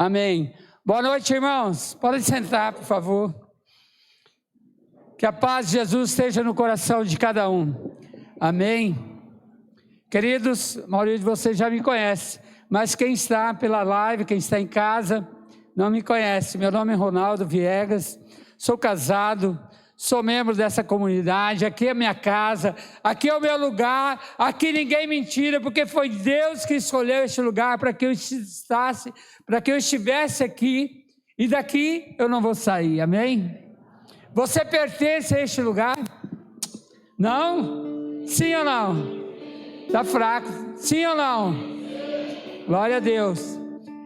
Amém. Boa noite, irmãos. Podem sentar, por favor. Que a paz de Jesus esteja no coração de cada um. Amém. Queridos, a maioria de vocês já me conhece, mas quem está pela live, quem está em casa, não me conhece. Meu nome é Ronaldo Viegas, sou casado, sou membro dessa comunidade, aqui é a minha casa, aqui é o meu lugar, aqui ninguém me tira, porque foi Deus que escolheu este lugar para que eu estivesse aqui, e daqui eu não vou sair, amém? Você pertence a este lugar? Não? Sim ou não? Está fraco, sim ou não? Glória a Deus.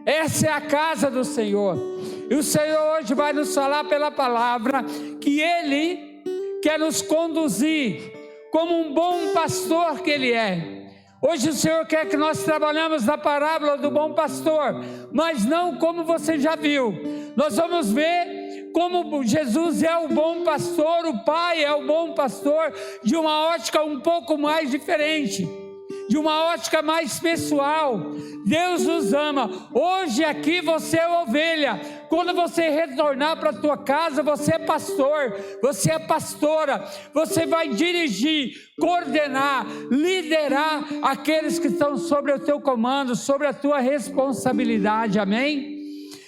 Essa é a casa do Senhor, e o Senhor hoje vai nos falar pela palavra, que Ele quer nos conduzir, como um bom pastor que Ele é. Hoje o Senhor quer que nós trabalhemos na parábola do bom pastor, mas não como você já viu. Nós vamos ver como Jesus é o bom pastor, o Pai é o bom pastor, de uma ótica um pouco mais diferente, de uma ótica mais pessoal. Deus nos ama. Hoje aqui você é ovelha. Quando você retornar para a tua casa, você é pastor, você é pastora. Você vai dirigir, coordenar, liderar aqueles que estão sobre o teu comando, sobre a tua responsabilidade, amém?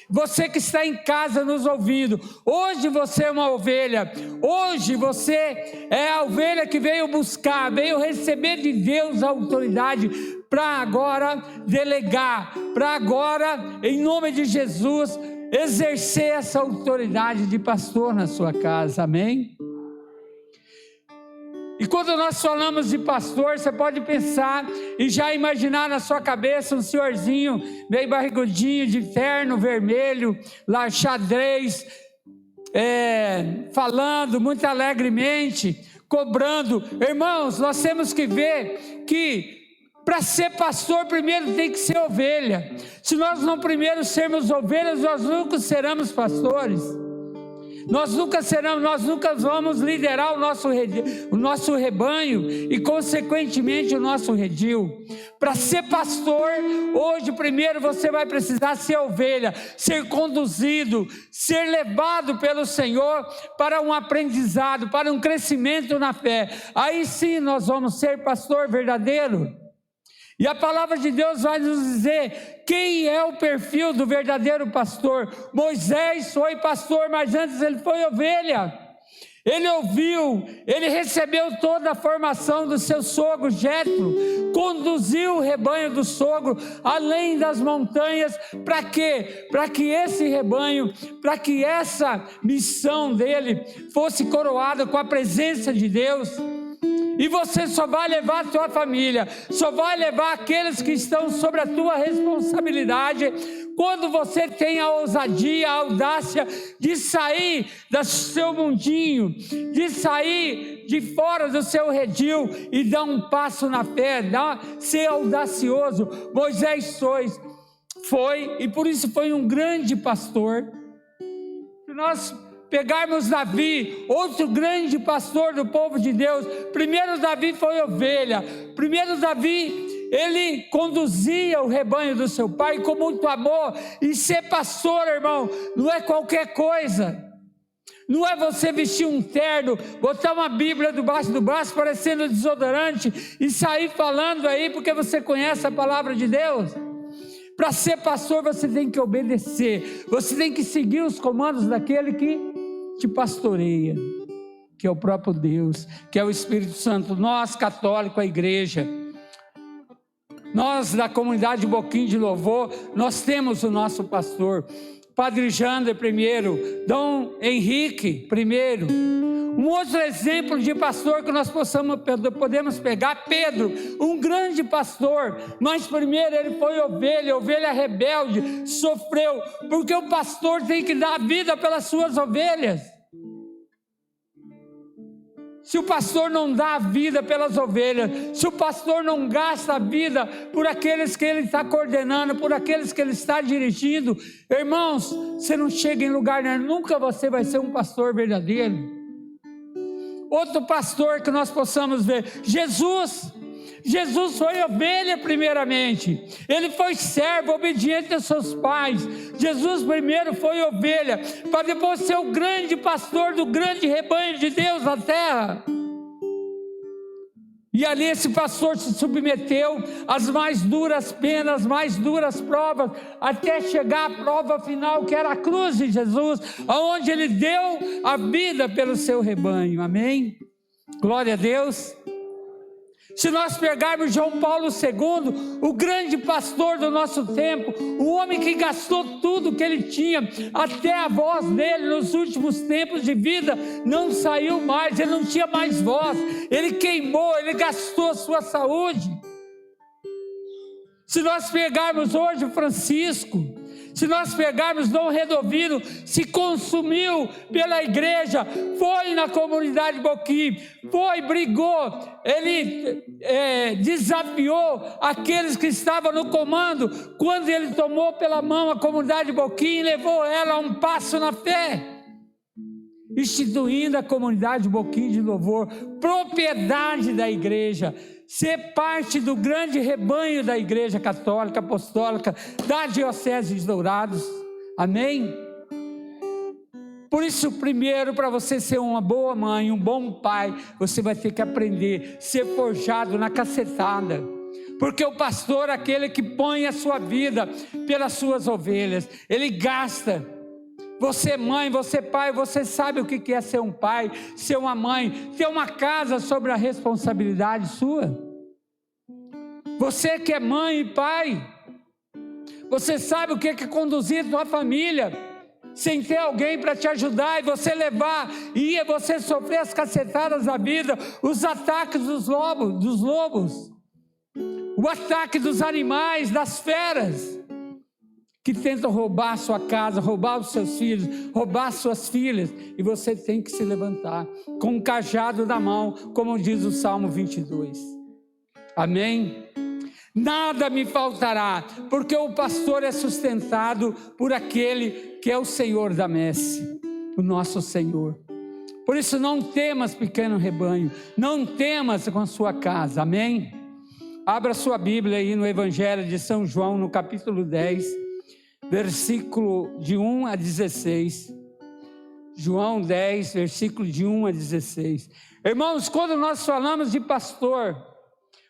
Você que está em casa nos ouvindo, hoje você é uma ovelha, hoje você é a ovelha que veio buscar, veio receber de Deus a autoridade para agora delegar, para agora, em nome de Jesus, exercer essa autoridade de pastor na sua casa, amém? E quando nós falamos de pastor, você pode pensar e já imaginar na sua cabeça um senhorzinho meio barrigudinho, de terno vermelho, lá xadrez, falando muito alegremente, cobrando. Irmãos, nós temos que ver que para ser pastor primeiro tem que ser ovelha. Se nós não primeiro sermos ovelhas, nós nunca seremos pastores. Nós nunca vamos liderar o nosso rebanho e consequentemente o nosso redil. Para ser pastor, hoje primeiro você vai precisar ser ovelha, ser conduzido, ser levado pelo Senhor para um aprendizado, para um crescimento na fé. Aí sim nós vamos ser pastor verdadeiro. E a palavra de Deus vai nos dizer quem é o perfil do verdadeiro pastor. Moisés foi pastor, mas antes ele foi ovelha. Ele ouviu, ele recebeu toda a formação do seu sogro Jetro, conduziu o rebanho do sogro além das montanhas. Para quê? Para que esse rebanho, para que essa missão dele fosse coroada com a presença de Deus. E você só vai levar a tua família, só vai levar aqueles que estão sobre a tua responsabilidade, quando você tem a ousadia, a audácia de sair do seu mundinho, de sair de fora do seu redil e dar um passo na fé, ser audacioso. Moisés foi, e por isso foi um grande pastor. Se nós pegarmos Davi, outro grande pastor do povo de Deus, primeiro Davi foi ovelha, primeiro Davi, ele conduzia o rebanho do seu pai com muito amor. E ser pastor, irmão, não é qualquer coisa, não é você vestir um terno, botar uma Bíblia debaixo do braço parecendo desodorante e sair falando aí porque você conhece a palavra de Deus. Para ser pastor você tem que obedecer, você tem que seguir os comandos daquele que te pastoreia, que é o próprio Deus, que é o Espírito Santo. Nós católicos, a igreja, nós da comunidade Boquim de Louvor, nós temos o nosso pastor, Padre Jander primeiro, Dom Henrique primeiro. Um outro exemplo de pastor que nós podemos pegar, Pedro, um grande pastor, mas primeiro ele foi ovelha rebelde, sofreu, porque o pastor tem que dar a vida pelas suas ovelhas. Se o pastor não dá a vida pelas ovelhas, se o pastor não gasta a vida por aqueles que ele está coordenando, por aqueles que ele está dirigindo, irmãos, você não chega em lugar nenhum, nunca você vai ser um pastor verdadeiro. Outro pastor que nós possamos ver, Jesus Jesus foi ovelha primeiramente, ele foi servo, obediente aos seus pais. Jesus primeiro foi ovelha, para depois ser o grande pastor do grande rebanho de Deus na terra. E ali esse pastor se submeteu às mais duras penas, às mais duras provas, até chegar à prova final, que era a cruz de Jesus, onde ele deu a vida pelo seu rebanho. Amém? Glória a Deus. Se nós pegarmos João Paulo II, o grande pastor do nosso tempo, o homem que gastou tudo que ele tinha, até a voz dele nos últimos tempos de vida não saiu mais, ele não tinha mais voz, ele queimou, ele gastou a sua saúde. Se nós pegarmos hoje o Francisco, se nós pegarmos Dom Redovino, se consumiu pela igreja, foi na comunidade Boquim, foi, brigou, ele desafiou aqueles que estavam no comando, quando ele tomou pela mão a comunidade Boquim e levou ela a um passo na fé, instituindo a comunidade Boquim de louvor, propriedade da igreja, ser parte do grande rebanho da igreja católica, apostólica, da diocese de Dourados. Amém? Por isso, primeiro, para você ser uma boa mãe, um bom pai, você vai ter que aprender a ser forjado na cacetada, porque o pastor é aquele que põe a sua vida pelas suas ovelhas, ele gasta. Você mãe, você pai, você sabe o que é ser um pai, ser uma mãe, ter uma casa sobre a responsabilidade sua. Você que é mãe e pai, você sabe o que é conduzir a sua família, sem ter alguém para te ajudar, e você levar, e você sofrer as cacetadas da vida, os ataques dos lobos, o ataque dos animais, das feras, que tentam roubar a sua casa, roubar os seus filhos, roubar suas filhas, e você tem que se levantar com um cajado na mão, como diz o Salmo 22. Amém? Nada me faltará, porque o pastor é sustentado por aquele que é o Senhor da messe, o nosso Senhor. Por isso não temas, pequeno rebanho, não temas com a sua casa. Amém? Abra sua Bíblia aí no Evangelho de São João, no capítulo 10, versículo de 1 a 16, João 10, versículo de 1 a 16. Irmãos, quando nós falamos de pastor,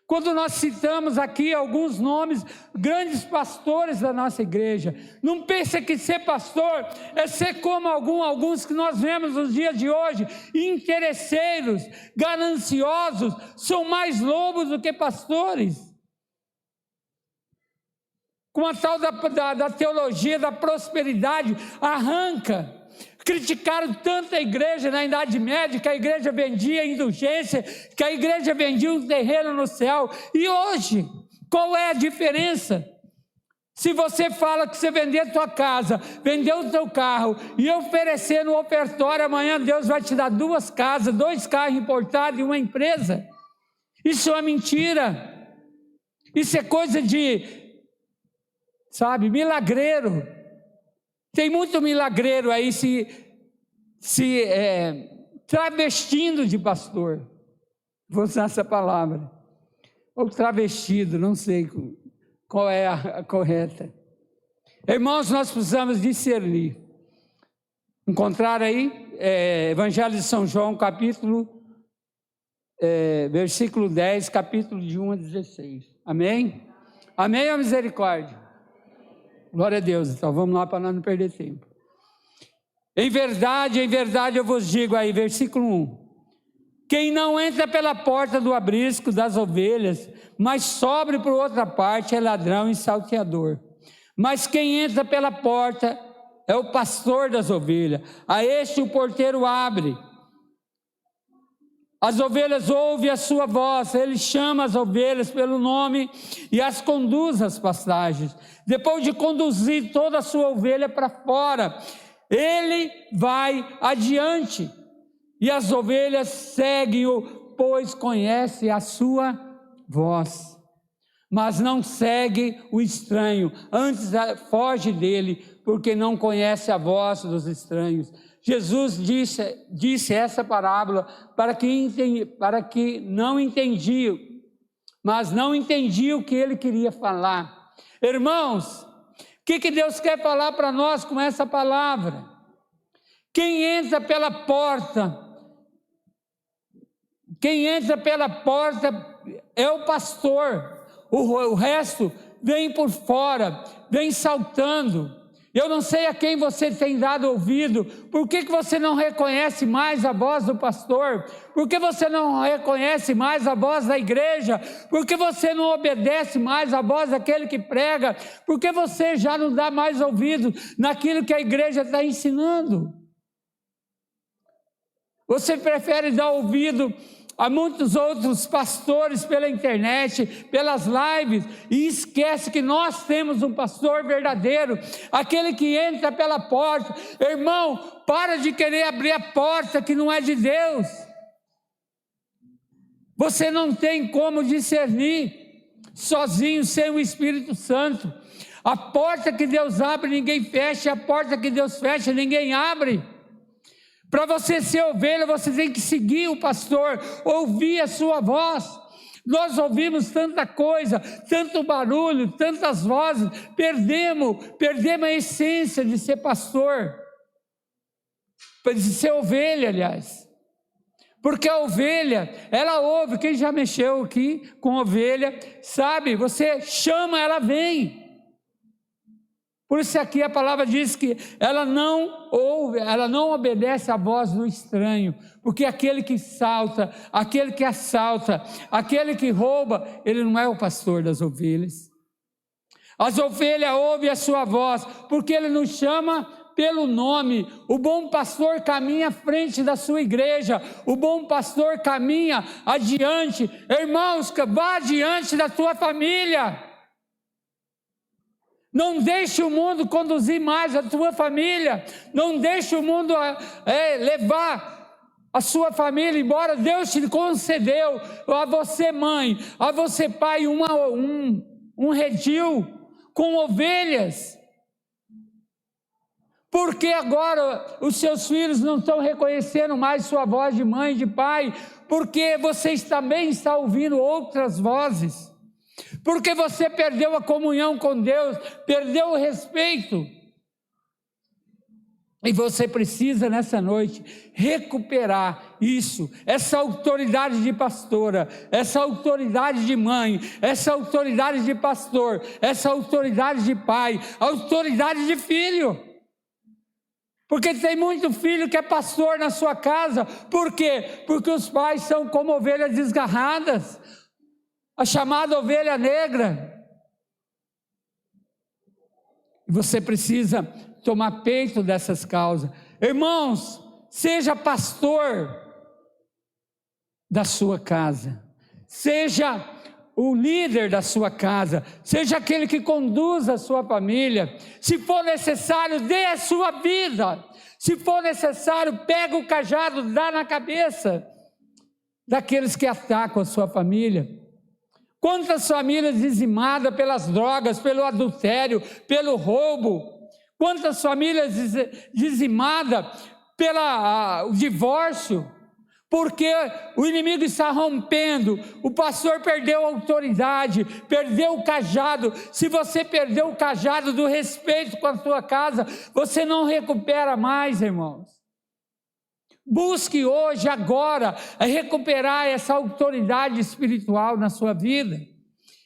quando nós citamos aqui alguns nomes, grandes pastores da nossa igreja, não pense que ser pastor é ser como alguns que nós vemos nos dias de hoje, interesseiros, gananciosos, são mais lobos do que pastores. Com a tal da teologia da prosperidade, arranca. Criticaram tanto a igreja na Idade Média, que a igreja vendia indulgência, que a igreja vendia um terreno no céu. E hoje, qual é a diferença? Se você fala que você vendeu a tua casa, vendeu o teu carro, e oferecer no ofertório, amanhã Deus vai te dar 2 casas, 2 carros importados e uma empresa. Isso é mentira. Isso é coisa de... milagreiro. Tem muito milagreiro aí se travestindo de pastor. Vou usar essa palavra. Ou travestido, não sei qual é a correta. Irmãos, nós precisamos discernir. Encontrar aí, Evangelho de São João, versículo 10, capítulo de 1 a 16. Amém? Amém ou misericórdia? Glória a Deus. Então vamos lá para nós não perder tempo. Em verdade eu vos digo aí, versículo 1. Quem não entra pela porta do aprisco das ovelhas, mas sobe por outra parte, é ladrão e salteador. Mas quem entra pela porta é o pastor das ovelhas. A este o porteiro abre. As ovelhas ouvem a sua voz, ele chama as ovelhas pelo nome e as conduz às pastagens. Depois de conduzir toda a sua ovelha para fora, ele vai adiante e as ovelhas seguem-o, pois conhece a sua voz. Mas não segue o estranho, antes foge dele, porque não conhece a voz dos estranhos. Jesus disse essa parábola para que não entendiam, mas não entendia o que ele queria falar. Irmãos, o que Deus quer falar para nós com essa palavra? Quem entra pela porta é o pastor, o resto vem por fora, vem saltando. Eu não sei a quem você tem dado ouvido. Por que você não reconhece mais a voz do pastor? Por que você não reconhece mais a voz da igreja? Por que você não obedece mais a voz daquele que prega? Por que você já não dá mais ouvido naquilo que a igreja está ensinando? Você prefere dar ouvido a muitos outros pastores pela internet, pelas lives, e esquece que nós temos um pastor verdadeiro, aquele que entra pela porta. Irmão, para de querer abrir a porta que não é de Deus. Você não tem como discernir sozinho, sem o Espírito Santo. A porta que Deus abre, ninguém fecha, a porta que Deus fecha, ninguém abre. Para você ser ovelha, você tem que seguir o pastor, ouvir a sua voz. Nós ouvimos tanta coisa, tanto barulho, tantas vozes, perdemos a essência de ser pastor, de ser ovelha, aliás. Porque a ovelha, ela ouve. Quem já mexeu aqui com ovelha, sabe, você chama, ela vem. Por isso aqui a palavra diz que ela não ouve, ela não obedece à voz do estranho, porque aquele que salta, aquele que assalta, aquele que rouba, ele não é o pastor das ovelhas. As ovelhas ouvem a sua voz, porque ele nos chama pelo nome. O bom pastor caminha à frente da sua igreja, o bom pastor caminha adiante. Irmãos, vá adiante da tua família. Não deixe o mundo conduzir mais a tua família. Não deixe o mundo levar a sua família, embora Deus te concedeu a você mãe, a você pai, um redil com ovelhas. Porque agora os seus filhos não estão reconhecendo mais sua voz de mãe, de pai, porque vocês também estão ouvindo outras vozes. Porque você perdeu a comunhão com Deus, perdeu o respeito. E você precisa nessa noite recuperar isso, essa autoridade de pastora, essa autoridade de mãe, essa autoridade de pastor, essa autoridade de pai, autoridade de filho. Porque tem muito filho que é pastor na sua casa. Por quê? Porque os pais são como ovelhas desgarradas, a chamada ovelha negra. E você precisa tomar peito dessas causas. Irmãos, seja pastor da sua casa, seja o líder da sua casa, seja aquele que conduz a sua família. Se for necessário, dê a sua vida. Se for necessário, pega o cajado, dá na cabeça daqueles que atacam a sua família. Quantas famílias dizimadas pelas drogas, pelo adultério, pelo roubo. Quantas famílias dizimadas pelo divórcio. Porque o inimigo está rompendo, o pastor perdeu a autoridade, perdeu o cajado. Se você perdeu o cajado do respeito com a sua casa, você não recupera mais, irmãos. Busque hoje, agora, recuperar essa autoridade espiritual na sua vida,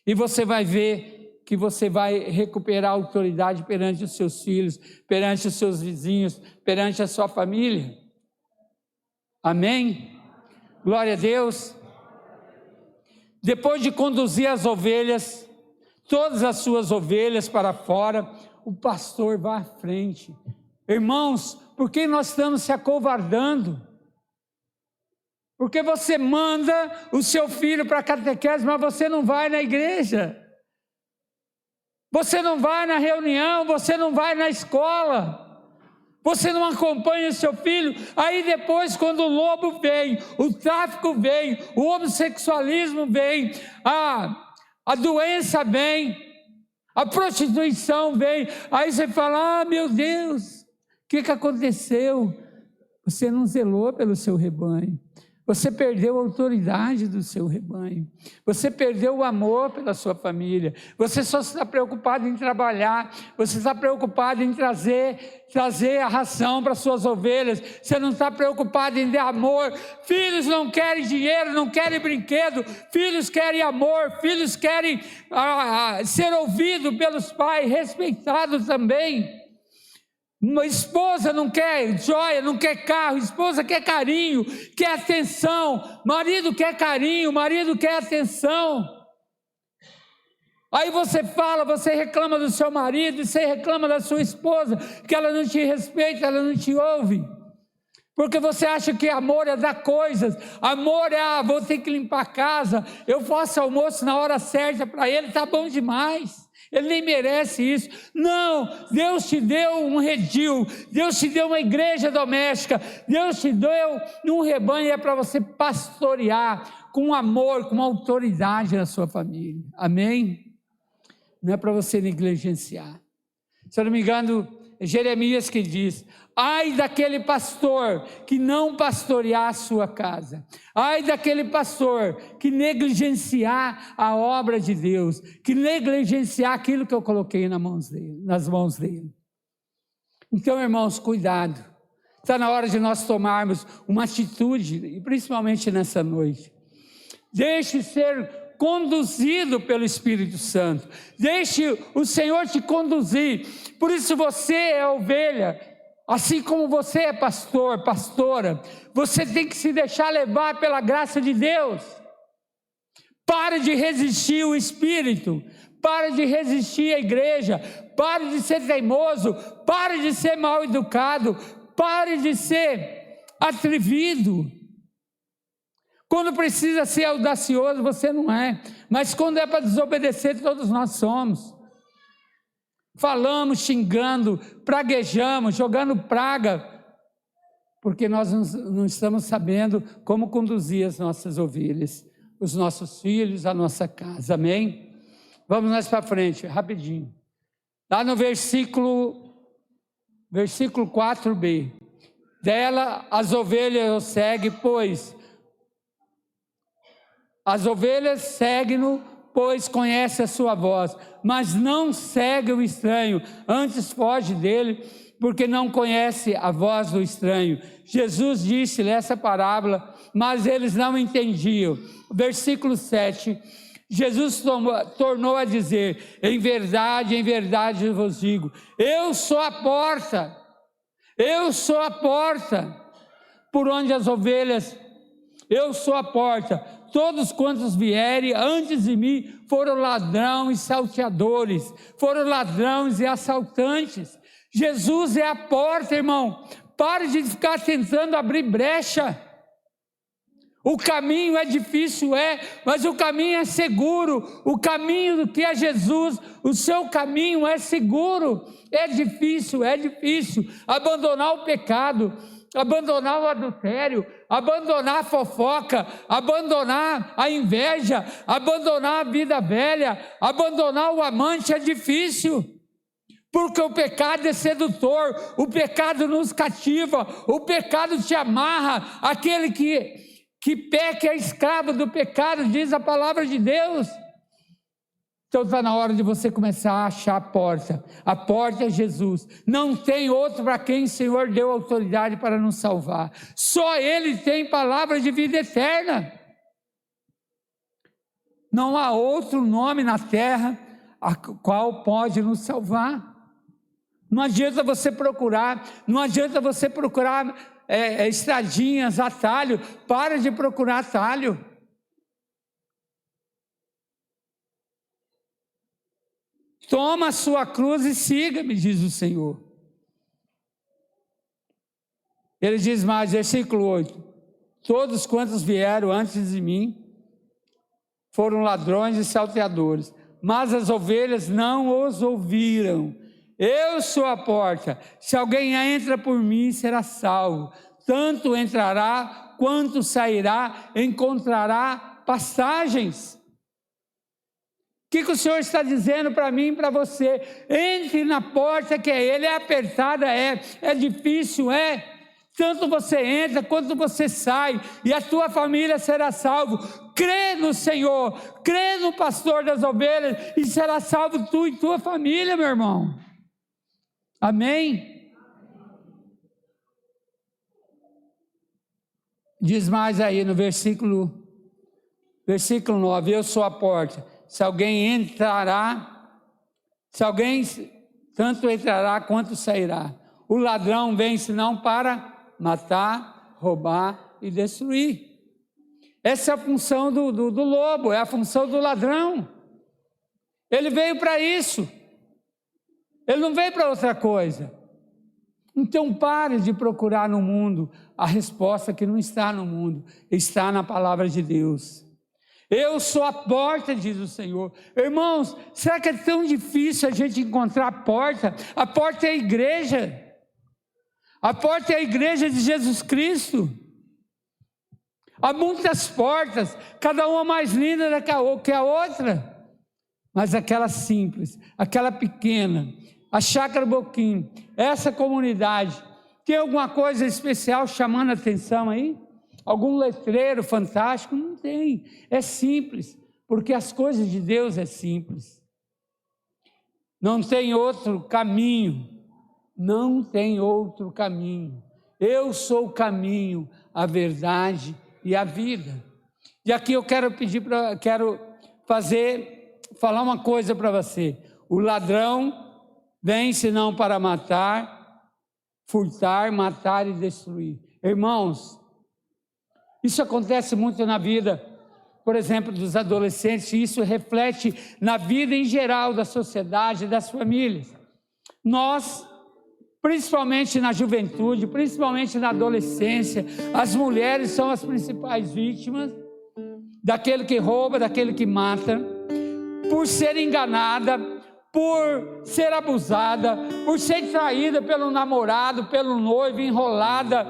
e você vai ver que você vai recuperar a autoridade perante os seus filhos, perante os seus vizinhos, perante a sua família. Amém? Glória a Deus. Depois de conduzir as ovelhas, todas as suas ovelhas para fora, o pastor vai à frente. Irmãos, por que nós estamos se acovardando? Porque você manda o seu filho para a catequese, mas você não vai na igreja. Você não vai na reunião, você não vai na escola. Você não acompanha o seu filho. Aí depois, quando o lobo vem, o tráfico vem, o homossexualismo vem, a doença vem, a prostituição vem, aí você fala: ah, meu Deus, o que aconteceu? Você não zelou pelo seu rebanho, Você perdeu a autoridade do seu rebanho. Você perdeu o amor pela sua família. Você só está preocupado em trabalhar. Você está preocupado em trazer a ração para suas ovelhas. Você não está preocupado em dar amor. Filhos não querem dinheiro, não querem brinquedo. Filhos querem amor. Filhos querem ser ouvidos pelos pais, respeitados também. Uma esposa não quer joia, não quer carro, esposa quer carinho, quer atenção, marido quer carinho, marido quer atenção. Aí você reclama do seu marido, você reclama da sua esposa, que ela não te respeita, ela não te ouve. Porque você acha que amor é dar coisas, amor é, vou ter que limpar a casa, eu faço almoço na hora certa para ele, está bom demais. Ele nem merece isso. Não, Deus te deu um redil, Deus te deu uma igreja doméstica, Deus te deu um rebanho, é para você pastorear com amor, com autoridade na sua família. Amém? Não é para você negligenciar. Se eu não me engano, é Jeremias que diz: ai daquele pastor que não pastorear a sua casa. Ai daquele pastor que negligenciar a obra de Deus, que negligenciar aquilo que eu coloquei nas mãos dele. Então, irmãos, cuidado. Está na hora de nós tomarmos uma atitude, e principalmente nessa noite. Deixe ser conduzido pelo Espírito Santo. Deixe o Senhor te conduzir. Por isso você é ovelha. Assim como você é pastor, pastora, você tem que se deixar levar pela graça de Deus. Pare de resistir o Espírito, pare de resistir a igreja, pare de ser teimoso, pare de ser mal educado, pare de ser atrevido. Quando precisa ser audacioso, você não é, mas quando é para desobedecer, todos nós somos. Falamos, xingando, praguejamos, jogando praga, porque nós não estamos sabendo como conduzir as nossas ovelhas, os nossos filhos, a nossa casa, amém? Vamos mais para frente, rapidinho. Lá no versículo 4b, dela as ovelhas o seguem, pois as ovelhas seguem-no, pois conhece a sua voz, mas não segue o estranho, antes foge dele, porque não conhece a voz do estranho. Jesus disse-lhe essa parábola, mas eles não entendiam. Versículo 7, Jesus tornou a dizer: em verdade eu vos digo, eu sou a porta, por onde as ovelhas, eu sou a porta. Todos quantos vierem antes de mim foram ladrões e salteadores, foram ladrões e assaltantes. Jesus é a porta, irmão. Pare de ficar tentando abrir brecha. O caminho é difícil, mas o caminho é seguro. O caminho que é Jesus, o seu caminho é seguro. É difícil abandonar o pecado, abandonar o adultério, abandonar a fofoca, abandonar a inveja, abandonar a vida velha, abandonar o amante é difícil, porque o pecado é sedutor, o pecado nos cativa, o pecado te amarra. Aquele que peca é escravo do pecado, diz a palavra de Deus. Então está na hora de você começar a achar a porta é Jesus, não tem outro para quem o Senhor deu autoridade para nos salvar, só Ele tem palavra de vida eterna, não há outro nome na terra a qual pode nos salvar. Não adianta você procurar estradinhas, atalho, para de procurar atalho. Toma a sua cruz e siga-me, diz o Senhor. Ele diz mais, versículo 8: todos quantos vieram antes de mim foram ladrões e salteadores, mas as ovelhas não os ouviram. Eu sou a porta, se alguém entra por mim será salvo, tanto entrará quanto sairá, encontrará passagens. O que o Senhor está dizendo para mim e para você? Entre na porta que é Ele, é apertada, é difícil, tanto você entra quanto você sai, e a tua família será salvo. Crê no Senhor, crê no pastor das ovelhas, e será salvo tu e tua família, meu irmão. Amém? Diz mais aí no versículo 9, eu sou a porta, se alguém tanto entrará quanto sairá. O ladrão vem senão para matar, roubar e destruir. Essa é a função do lobo, é a função do ladrão. Ele veio para isso, ele não veio para outra coisa. Então pare de procurar no mundo a resposta que não está no mundo, está na palavra de Deus. Eu sou a porta, diz o Senhor. Irmãos, será que é tão difícil a gente encontrar a porta? A porta é a igreja. A porta é a igreja de Jesus Cristo. Há muitas portas, cada uma mais linda que a outra. Mas aquela simples, aquela pequena, a Chácara Boquim, essa comunidade, tem alguma coisa especial chamando a atenção aí? Algum letreiro fantástico? Não tem, é simples, porque as coisas de Deus é simples. Não tem outro caminho, não tem outro caminho. Eu sou o caminho, a verdade e a vida. E aqui eu quero falar uma coisa para você. O ladrão vem senão para matar, furtar, matar e destruir. Irmãos, isso acontece muito na vida, por exemplo, dos adolescentes, e isso reflete na vida em geral da sociedade, das famílias. Nós, principalmente na juventude, principalmente na adolescência, as mulheres são as principais vítimas daquele que rouba, daquele que mata, por ser enganada, por ser abusada, por ser traída pelo namorado, pelo noivo, enrolada.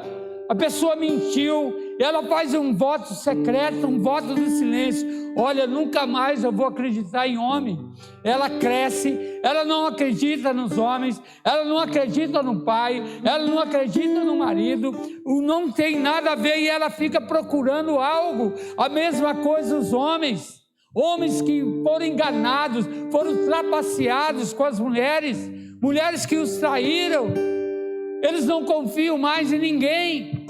A pessoa mentiu, ela faz um voto secreto, um voto de silêncio. Olha, nunca mais eu vou acreditar em homem. Ela cresce, ela não acredita nos homens, ela não acredita no pai, ela não acredita no marido, não tem nada a ver, e ela fica procurando algo. A mesma coisa os homens que foram enganados, foram trapaceados com as mulheres que os traíram. Eles não confiam mais em ninguém,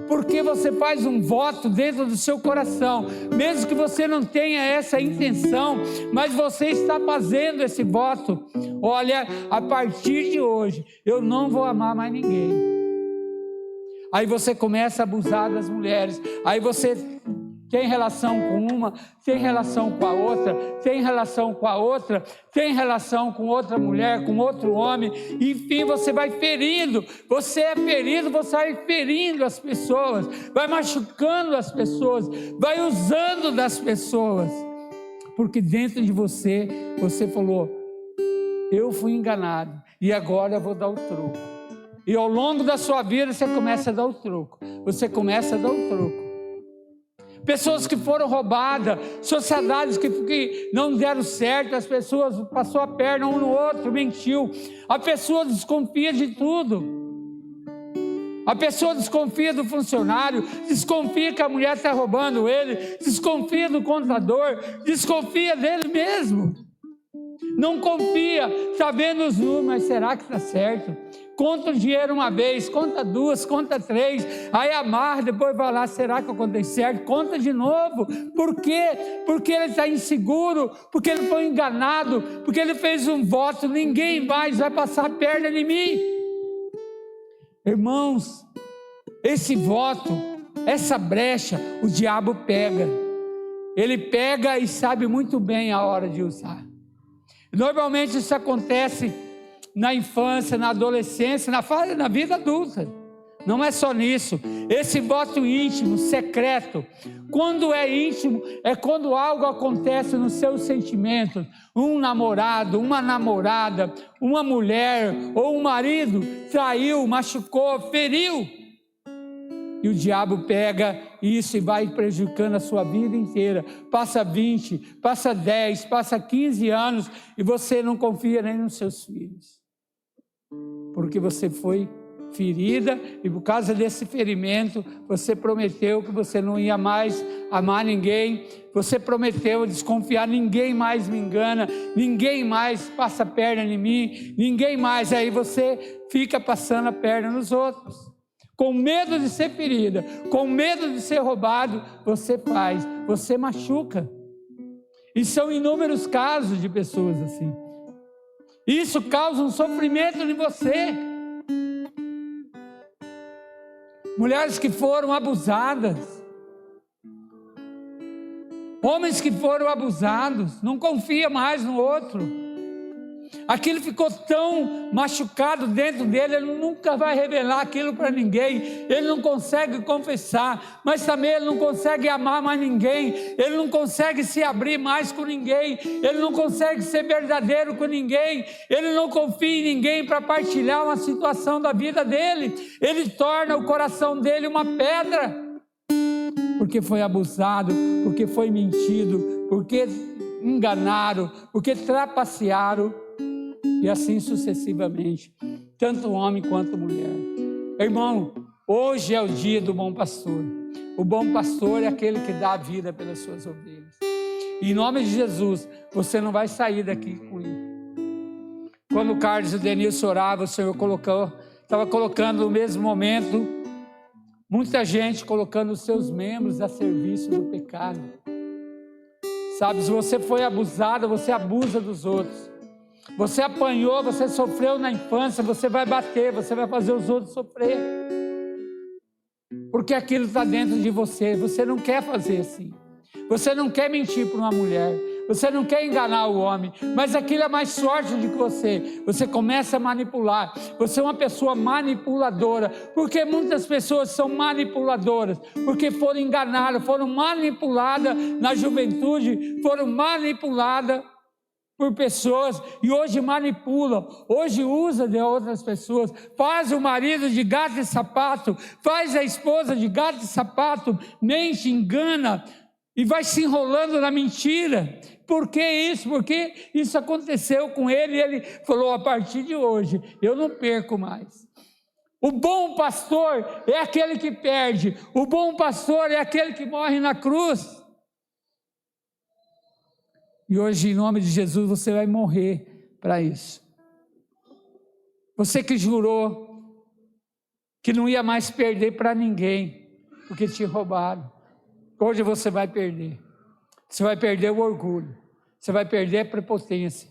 porque você faz um voto dentro do seu coração, mesmo que você não tenha essa intenção, mas você está fazendo esse voto. Olha, a partir de hoje, eu não vou amar mais ninguém. Aí você começa a abusar das mulheres, aí você tem relação com uma, tem relação com a outra, tem relação com a outra, tem relação com outra mulher, com outro homem, enfim, você vai ferindo, você é ferido, você vai ferindo as pessoas, vai machucando as pessoas, vai usando das pessoas, porque dentro de você falou, eu fui enganado, e agora eu vou dar o troco. E ao longo da sua vida você começa a dar o troco, Pessoas que foram roubadas, sociedades que não deram certo, as pessoas passou a perna um no outro, mentiu. A pessoa desconfia de tudo. A pessoa desconfia do funcionário, desconfia que a mulher está roubando ele, desconfia do contador, desconfia dele mesmo. Não confia, está vendo os números, mas será que está certo? Conta o dinheiro uma vez, conta duas, conta três, aí amarra, depois vai lá, será que eu contei certo? Conta de novo. Por quê? Porque ele está inseguro, porque ele foi enganado, porque ele fez um voto, ninguém mais vai passar a perna em mim. Irmãos, esse voto, essa brecha, o diabo pega. Ele pega e sabe muito bem a hora de usar. Normalmente isso acontece na infância, na adolescência, na vida adulta. Não é só nisso. Esse voto íntimo, secreto, quando é íntimo, é quando algo acontece nos seus sentimentos. Um namorado, uma namorada, uma mulher ou um marido traiu, machucou, feriu. E o diabo pega isso e vai prejudicando a sua vida inteira. Passa 20, passa 10, passa 15 anos e você não confia nem nos seus filhos. Porque você foi ferida, e por causa desse ferimento, você prometeu que você não ia mais amar ninguém, você prometeu desconfiar, ninguém mais me engana, ninguém mais passa a perna em mim, ninguém mais, aí você fica passando a perna nos outros, com medo de ser ferida, com medo de ser roubado, você machuca, e são inúmeros casos de pessoas assim, isso causa um sofrimento em você. Mulheres que foram abusadas, homens que foram abusados, não confia mais no outro, aquilo ficou tão machucado dentro dele, ele nunca vai revelar aquilo para ninguém, ele não consegue confessar, mas também ele não consegue amar mais ninguém, ele não consegue se abrir mais com ninguém, ele não consegue ser verdadeiro com ninguém, ele não confia em ninguém para partilhar uma situação da vida dele, ele torna o coração dele uma pedra, porque foi abusado, porque foi mentido, porque enganaram, porque trapacearam, e assim sucessivamente, tanto homem quanto mulher. Irmão, hoje é o dia do bom pastor. O bom pastor é aquele que dá a vida pelas suas ovelhas. E em nome de Jesus, você não vai sair daqui com ele. Quando o Carlos e o Denilson oravam, o Senhor estava colocando no mesmo momento, muita gente colocando os seus membros a serviço do pecado. Sabe, se você foi abusado, você abusa dos outros. Você apanhou, você sofreu na infância, você vai bater, você vai fazer os outros sofrer. Porque aquilo está dentro de você, você não quer fazer assim. Você não quer mentir para uma mulher, você não quer enganar o homem, mas aquilo é mais forte do que você. Você começa a manipular, você é uma pessoa manipuladora, porque muitas pessoas são manipuladoras, porque foram enganadas, foram manipuladas na juventude, foram manipuladas por pessoas, e hoje manipulam, hoje usa de outras pessoas, faz o marido de gato e sapato, faz a esposa de gato e sapato, mente, engana, e vai se enrolando na mentira. Por que isso? Porque isso aconteceu com ele, e ele falou, a partir de hoje, eu não perco mais. O bom pastor é aquele que perde, o bom pastor é aquele que morre na cruz. E hoje, em nome de Jesus, você vai morrer para isso. Você que jurou que não ia mais perder para ninguém, porque te roubaram. Hoje você vai perder. Você vai perder o orgulho. Você vai perder a prepotência.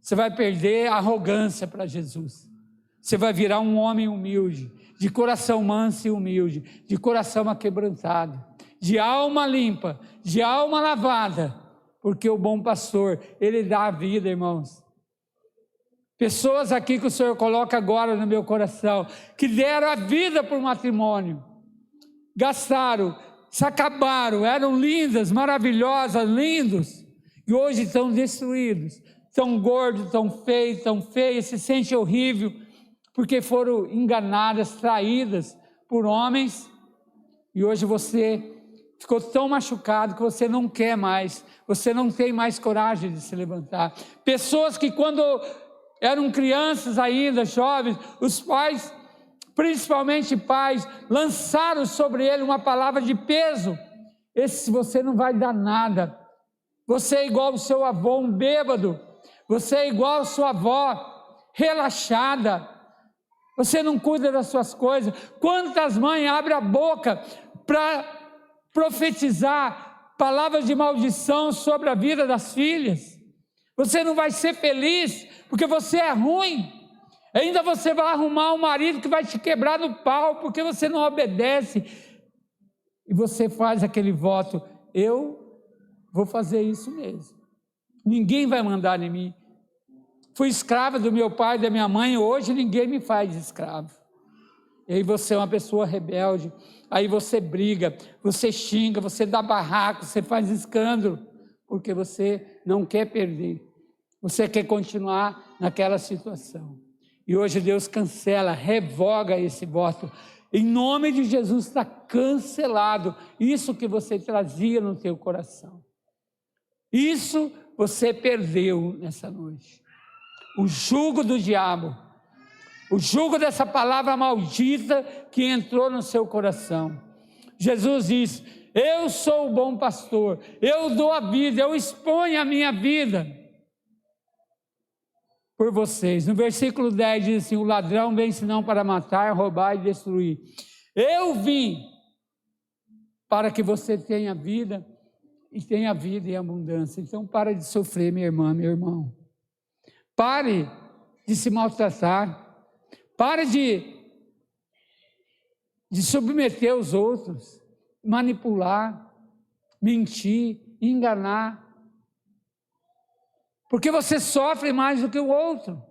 Você vai perder a arrogância para Jesus. Você vai virar um homem humilde, de coração manso e humilde, de coração aquebrantado, de alma limpa, de alma lavada. Porque o bom pastor, ele dá a vida, irmãos. Pessoas aqui que o Senhor coloca agora no meu coração, que deram a vida por matrimônio, gastaram, se acabaram, eram lindas, maravilhosas, lindos, e hoje estão destruídos, tão gordos, tão feios, se sentem horrível, porque foram enganadas, traídas por homens, e hoje você ficou tão machucado que você não quer mais, você não tem mais coragem de se levantar. Pessoas que quando eram crianças ainda, jovens, os pais, principalmente pais, lançaram sobre ele uma palavra de peso. Esse você não vai dar nada. Você é igual ao seu avô, um bêbado. Você é igual à sua avó, relaxada. Você não cuida das suas coisas. Quantas mães abrem a boca para profetizar palavras de maldição sobre a vida das filhas? Você não vai ser feliz, porque você é ruim. Ainda você vai arrumar um marido que vai te quebrar no pau, porque você não obedece. E você faz aquele voto, eu vou fazer isso mesmo. Ninguém vai mandar em mim. Fui escrava do meu pai e da minha mãe, hoje ninguém me faz escravo. E aí você é uma pessoa rebelde, aí você briga, você xinga, você dá barraco, você faz escândalo, porque você não quer perder, você quer continuar naquela situação. E hoje Deus cancela, revoga esse voto, em nome de Jesus está cancelado, isso que você trazia no teu coração, isso você perdeu nessa noite. O jugo do diabo O jugo dessa palavra maldita que entrou no seu coração. Jesus diz: eu sou o bom pastor, eu dou a vida, eu exponho a minha vida por vocês. No versículo 10 diz assim: o ladrão vem senão para matar, roubar e destruir. Eu vim para que você tenha vida e tenha vida em abundância. Então pare de sofrer, minha irmã, meu irmão. Pare de se maltratar. Pare de submeter os outros, manipular, mentir, enganar. Porque você sofre mais do que o outro.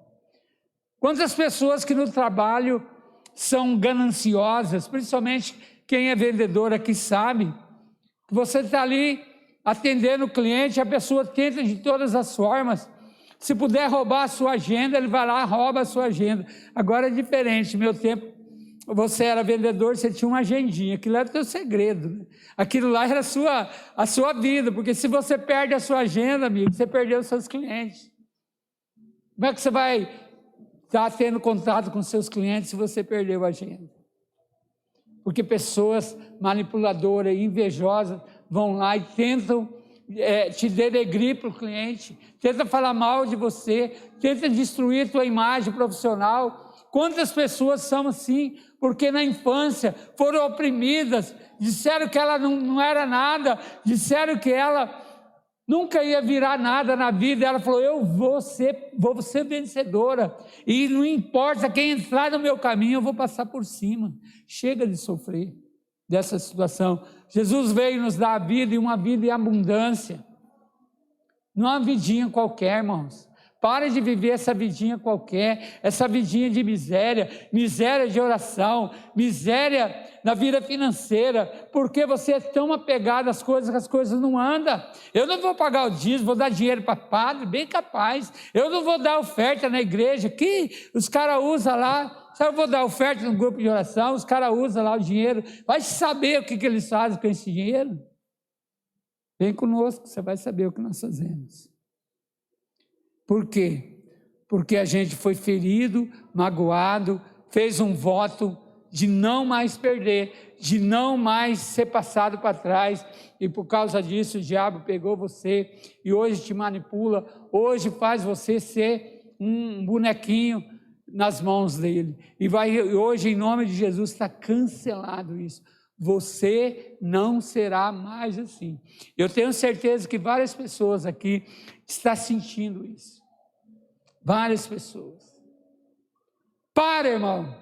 Quantas pessoas que no trabalho são gananciosas, principalmente quem é vendedor aqui sabe, que você está ali atendendo o cliente, a pessoa tenta de todas as formas, se puder roubar a sua agenda, ele vai lá e rouba a sua agenda. Agora é diferente, meu tempo, você era vendedor, você tinha uma agendinha, aquilo era o teu segredo, né? Aquilo lá era a sua vida, porque se você perde a sua agenda, amigo, você perdeu os seus clientes. Como é que você vai estar tendo contato com seus clientes se você perdeu a agenda? Porque pessoas manipuladoras e invejosas vão lá e tentam te denegrir para o cliente, tentam falar mal de você, tentam destruir tua imagem profissional. Quantas pessoas são assim, porque na infância foram oprimidas, disseram que ela não era nada, disseram que ela nunca ia virar nada na vida. Ela falou: eu vou ser vencedora, e não importa quem entrar no meu caminho, eu vou passar por cima. Chega de sofrer dessa situação. Jesus veio nos dar a vida, e uma vida em abundância, não é uma vidinha qualquer, irmãos. Pare de viver essa vidinha qualquer, essa vidinha de miséria de oração, miséria na vida financeira, porque você é tão apegado às coisas que as coisas não andam. Eu não vou pagar o dízimo, vou dar dinheiro para padre, bem capaz. Eu não vou dar oferta na igreja, que os caras usam lá. Se eu vou dar oferta no grupo de oração, os caras usam lá o dinheiro. Vai saber o que eles fazem com esse dinheiro? Vem conosco, você vai saber o que nós fazemos. Por quê? Porque a gente foi ferido, magoado, fez um voto de não mais perder, de não mais ser passado para trás, e por causa disso o diabo pegou você e hoje te manipula, hoje faz você ser um bonequinho nas mãos dele, e hoje, em nome de Jesus, está cancelado isso. Você não será mais assim. Eu tenho certeza que várias pessoas aqui estão sentindo isso. Várias pessoas. Pare, irmão.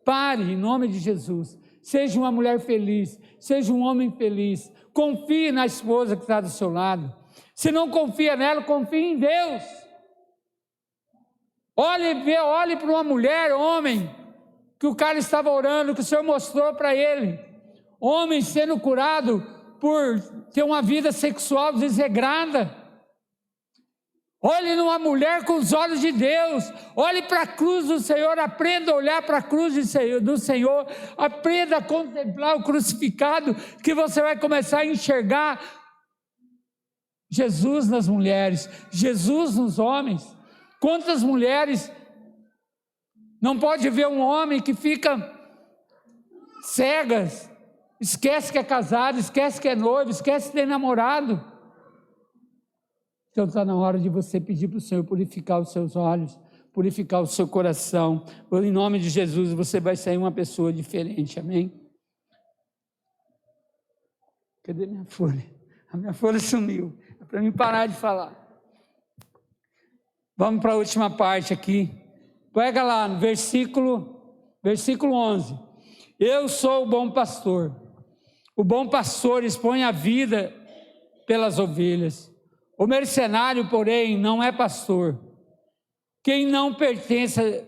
Pare, em nome de Jesus. Seja uma mulher feliz, seja um homem feliz. Confie na esposa que está do seu lado. Se não confia nela, confie em Deus. Olhe para uma mulher, homem, que o cara estava orando, que o Senhor mostrou para ele. Homem sendo curado por ter uma vida sexual desregrada. Olhe numa mulher com os olhos de Deus. Olhe para a cruz do Senhor. Aprenda a olhar para a cruz do Senhor. Aprenda a contemplar o crucificado, que você vai começar a enxergar Jesus nas mulheres, Jesus nos homens. Quantas mulheres não pode ver um homem que fica cegas, esquece que é casado, esquece que é noivo, esquece que tem namorado. Então está na hora de você pedir para o Senhor purificar os seus olhos, purificar o seu coração. Em nome de Jesus você vai sair uma pessoa diferente, amém? Cadê minha folha? A minha folha sumiu, é para mim parar de falar. Vamos para a última parte aqui. Pega lá no versículo 11. Eu sou o bom pastor. O bom pastor expõe a vida pelas ovelhas. O mercenário, porém, não é pastor. Quem não pertence...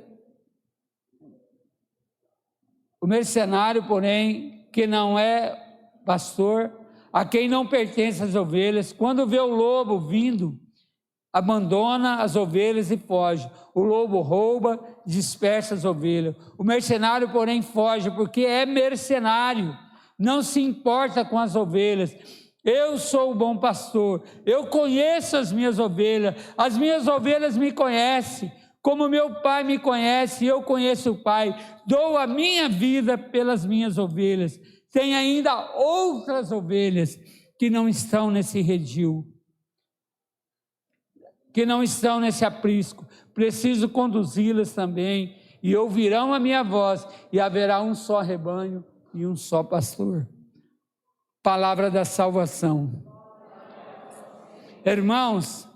O mercenário, porém, que não é pastor, a quem não pertence as ovelhas, quando vê o lobo vindo, abandona as ovelhas e foge. O lobo rouba, dispersa as ovelhas. O mercenário, porém, foge, porque é mercenário, não se importa com as ovelhas. Eu sou o bom pastor, eu conheço as minhas ovelhas me conhecem. Como meu Pai me conhece e eu conheço o Pai, dou a minha vida pelas minhas ovelhas. Tem ainda outras ovelhas que não estão nesse redil, que não estão nesse aprisco. Preciso conduzi-las também, e ouvirão a minha voz, e haverá um só rebanho e um só pastor. Palavra da salvação. Irmãos,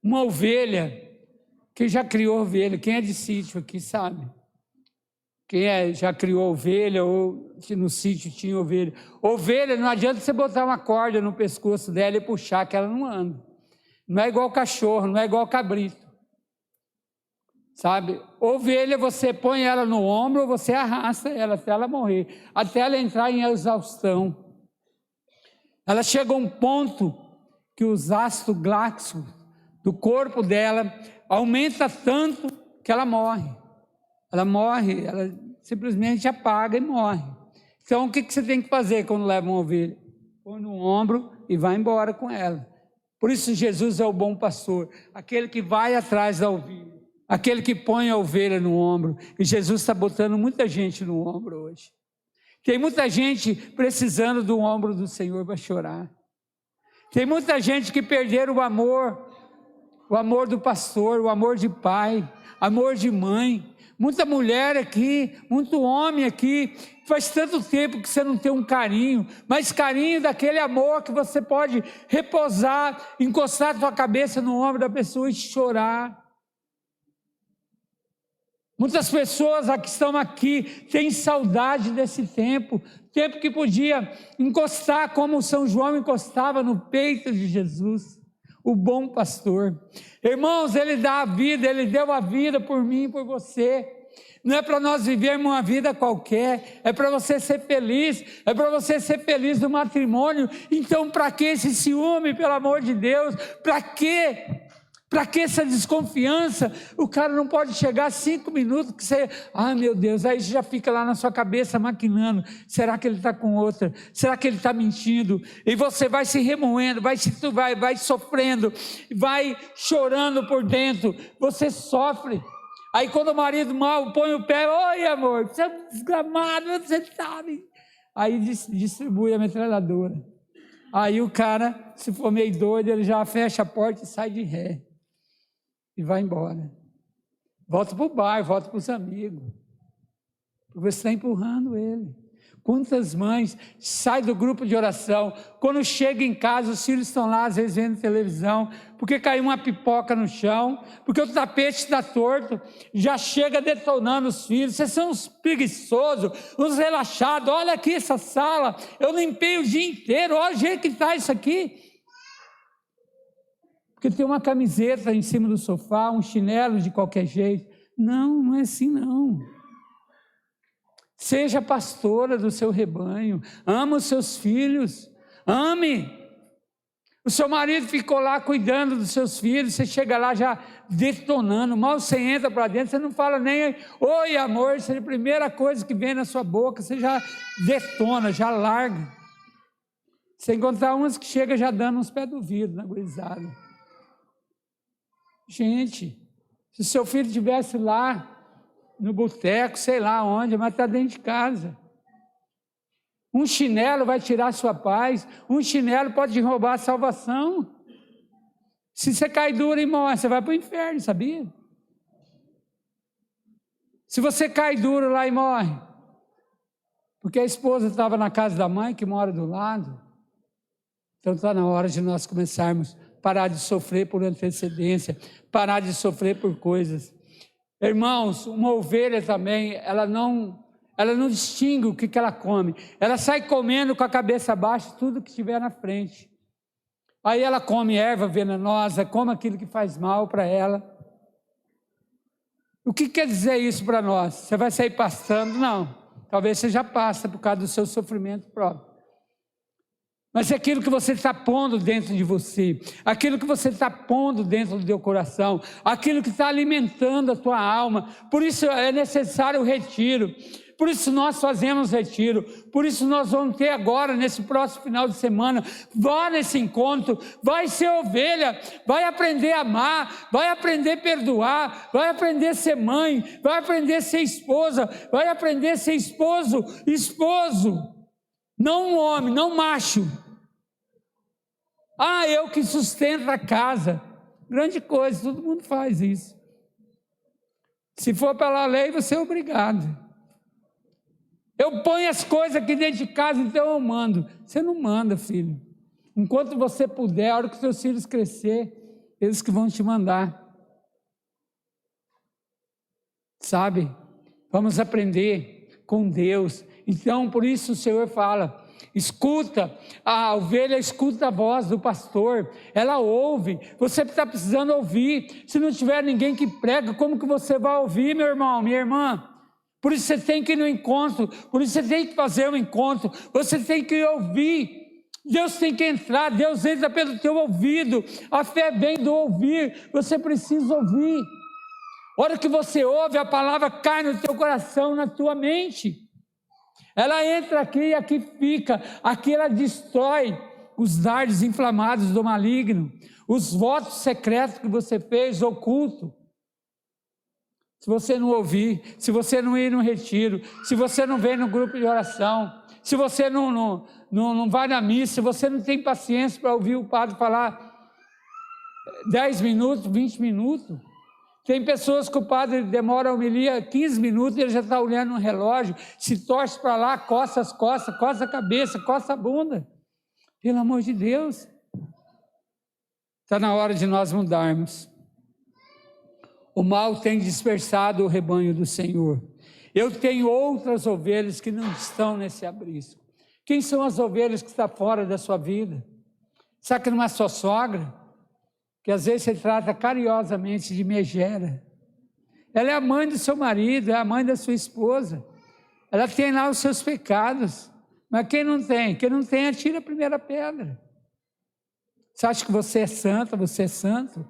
uma ovelha, quem já criou ovelha, quem é de sítio aqui sabe, já criou ovelha, ou se no sítio tinha ovelha. Ovelha, não adianta você botar uma corda no pescoço dela e puxar, que ela não anda. Não é igual cachorro, não é igual cabrito. Sabe? Ovelha, você põe ela no ombro, você arrasta ela até ela morrer, até ela entrar em exaustão. Ela chega a um ponto que os ácidos glácticos do corpo dela aumenta tanto que ela morre. Ela morre, ela simplesmente apaga e morre. Então, o que você tem que fazer quando leva uma ovelha? Põe no ombro e vai embora com ela. Por isso Jesus é o bom pastor, aquele que vai atrás da ovelha, aquele que põe a ovelha no ombro. E Jesus está botando muita gente no ombro hoje. Tem muita gente precisando do ombro do Senhor para chorar. Tem muita gente que perderam o amor do pastor, o amor de pai, amor de mãe. Muita mulher aqui, muito homem aqui, faz tanto tempo que você não tem um carinho, mas carinho daquele amor que você pode repousar, encostar a sua cabeça no ombro da pessoa e chorar. Muitas pessoas que estão aqui têm saudade desse tempo que podia encostar como São João encostava no peito de Jesus, o bom pastor. Irmãos, Ele dá a vida, Ele deu a vida por mim e por você. Não é para nós vivermos uma vida qualquer, é para você ser feliz, é para você ser feliz no matrimônio. Então, para que esse ciúme, pelo amor de Deus? Para quê? Para que essa desconfiança? O cara não pode chegar 5 minutos que você... meu Deus, aí você já fica lá na sua cabeça maquinando. Será que ele está com outra? Será que ele está mentindo? E você vai se remoendo, vai sofrendo, vai chorando por dentro. Você sofre. Aí quando o marido mal põe o pé, oi amor, você é um desgramado, você sabe. Aí distribui a metralhadora. Aí o cara, se for meio doido, ele já fecha a porta e sai de ré. E vai embora. Volta para o bar, volta para os amigos. Porque você está empurrando ele. Quantas mães saem do grupo de oração, quando chega em casa, os filhos estão lá, às vezes vendo televisão, porque caiu uma pipoca no chão, porque o tapete está torto, já chega detonando os filhos. Vocês são uns preguiçosos, uns relaxados. Olha aqui essa sala, eu limpei o dia inteiro, olha o jeito que está isso aqui. Porque tem uma camiseta em cima do sofá, um chinelo de qualquer jeito. Não é assim não. Seja pastora do seu rebanho, ama os seus filhos, ame. O seu marido ficou lá cuidando dos seus filhos, você chega lá já detonando, mal você entra para dentro, você não fala nem oi amor, isso é a primeira coisa que vem na sua boca, você já detona, já larga. Sem encontrar uns que chegam já dando uns pés do vidro na gurizada. Gente, se o seu filho estivesse lá, no boteco, sei lá onde, mas está dentro de casa. Um chinelo vai tirar a sua paz, um chinelo pode te roubar a salvação. Se você cai duro e morre, você vai para o inferno, sabia? Se você cai duro lá e morre, porque a esposa estava na casa da mãe, que mora do lado, então está na hora de nós começarmos a parar de sofrer por antecedência, parar de sofrer por coisas. Irmãos, uma ovelha também, ela não distingue o que ela come. Ela sai comendo com a cabeça baixa tudo que estiver na frente. Aí ela come erva venenosa, come aquilo que faz mal para ela. O que quer dizer isso para nós? Você vai sair pastando? Não. Talvez você já passa por causa do seu sofrimento próprio. mas é aquilo que você está pondo dentro de você, aquilo que você está pondo dentro do teu coração, aquilo que está alimentando a tua alma. Por isso é necessário o retiro, por isso nós fazemos retiro, por isso nós vamos ter agora, nesse próximo final de semana, vá nesse encontro, vai ser ovelha, vai aprender a amar, vai aprender a perdoar, vai aprender a ser mãe, vai aprender a ser esposa, vai aprender a ser esposo, não um homem, não macho. Eu que sustento a casa, grande coisa, todo mundo faz isso. Se for pela lei, você é obrigado. Eu ponho as coisas aqui dentro de casa, então eu mando. Você não manda, filho. Enquanto você puder, a hora que seus filhos crescer, eles que vão te mandar. Sabe? Vamos aprender com Deus. Então, por isso o Senhor fala, escuta, a ovelha escuta a voz do pastor, ela ouve, você está precisando ouvir. Se não tiver ninguém que prega, como que você vai ouvir, meu irmão, minha irmã? Por isso você tem que ir no encontro, por isso você tem que fazer um encontro, você tem que ouvir, Deus tem que entrar, Deus entra pelo teu ouvido, a fé vem do ouvir, você precisa ouvir. A hora que você ouve, a palavra cai no teu coração, na tua mente, ela entra aqui e aqui fica, aqui ela destrói os dardos inflamados do maligno, os votos secretos que você fez, oculto. Se você não ouvir, se você não ir no retiro, se você não vem no grupo de oração, se você não vai na missa, se você não tem paciência para ouvir o padre falar 10 minutos, 20 minutos, tem pessoas que o padre demora a homilia 15 minutos e ele já está olhando no relógio, se torce para lá, coça as costas, coça a cabeça, coça a bunda. Pelo amor de Deus, está na hora de nós mudarmos. O mal tem dispersado o rebanho do Senhor. Eu tenho outras ovelhas que não estão nesse aprisco. Quem são as ovelhas que estão fora da sua vida? Será que não é sua sogra? Que às vezes você trata carinhosamente de megera. Ela é a mãe do seu marido, é a mãe da sua esposa. Ela tem lá os seus pecados. Mas quem não tem, atira a primeira pedra. Você acha que você é santa, você é santo?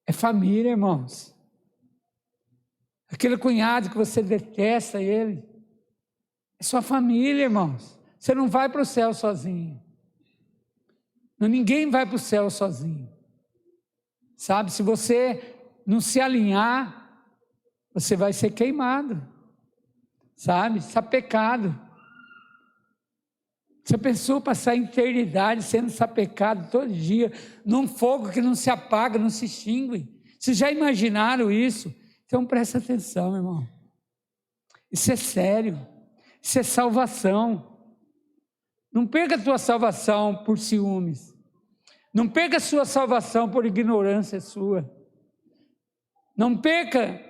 É família, irmãos. Aquele cunhado que você detesta ele, é sua família, irmãos. Você não vai para o céu sozinho. Ninguém vai para o céu sozinho. Sabe, se você não se alinhar, você vai ser queimado. Sabe, isso é pecado. Você pensou passar a eternidade sendo sapecado todo dia, num fogo que não se apaga, não se extingue? Vocês já imaginaram isso? Então presta atenção, irmão. Isso é sério, isso é salvação. Não perca a tua salvação por ciúmes. Não perca a sua salvação por ignorância sua. Não perca,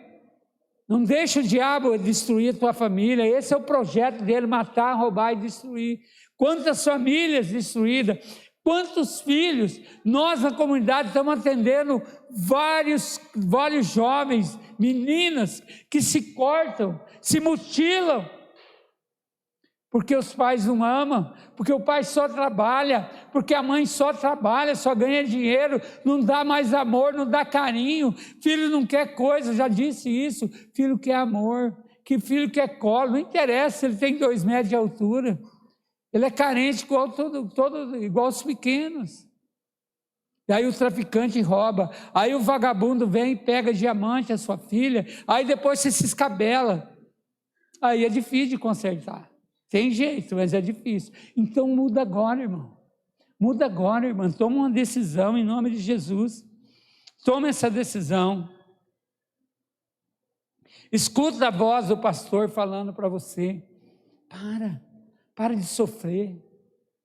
não deixe o diabo destruir a tua família. Esse é o projeto dele, matar, roubar e destruir. Quantas famílias destruídas, quantos filhos, nós na comunidade estamos atendendo vários jovens, meninas que se cortam, se mutilam, porque os pais não amam, porque o pai só trabalha, porque a mãe só trabalha, só ganha dinheiro, não dá mais amor, não dá carinho, filho não quer coisa, já disse isso, filho quer amor, que filho quer colo, não interessa se ele tem 2 metros de altura. Ele é carente igual os pequenos. E aí o traficante rouba. Aí o vagabundo vem e pega diamante a sua filha. Aí depois você se escabela. Aí é difícil de consertar. Tem jeito, mas é difícil. Então muda agora, irmão. Muda agora, irmão. Toma uma decisão em nome de Jesus. Toma essa decisão. Escuta a voz do pastor falando para você. Para de sofrer.